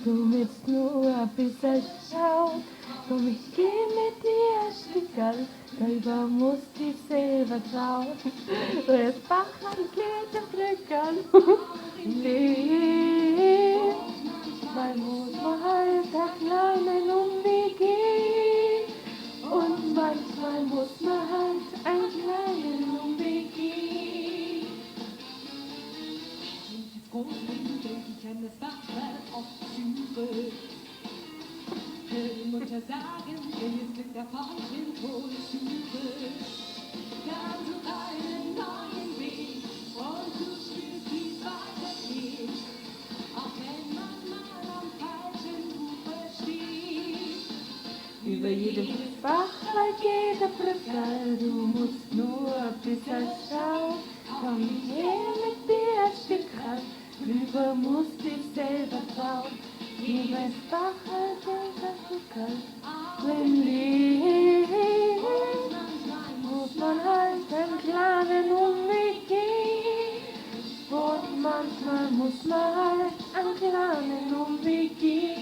du willst nur ein bisschen schauen. Komm, ich geh mit dir ein Stückerl, darüber musst dich selber trauen. Das Bachern geht im Brückerl, Leben. Man muss halt einen kleinen Umweg gehen. Und manchmal muss man halt einen kleinen Umweg gehen. Wenn ich groß bin, denk ich an das Bachwerk auf Zürich. Die Mutter sagen, wenn es mit der falschen Tode suche, dann such einen neuen Weg und du spürst, wie's weitergeht, auch wenn man mal am falschen Ufer steht. Über jedem Bachwald geht ein Brückerl, du musst nur ein bisschen schauen. Komm her mit dir ein Stückerl, drüber musst dich selber trauen. Jedes Bachwald geht ein Brückerl, im Leben muss man halt einen kleinen Umweg gehen. Und manchmal muss man halt einen kleinen Umweg gehen.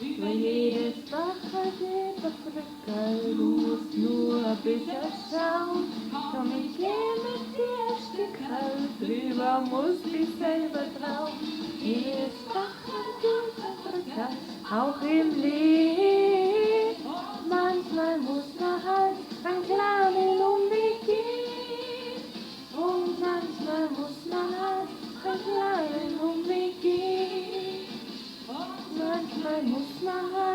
Über jedes Bachwald geht ein Brückerl, du musst nur ein bisschen schauen. Komm, ich geh mit dir ein Stückerl, drüber musst dich selber trauen. Jedes Bachwald geht ein Brückerl, auch im Leben. Manchmal muss man halt einen kleinen Umweg gehen. Und manchmal muss man halt einen kleinen Umweg gehen. Manchmal muss man halt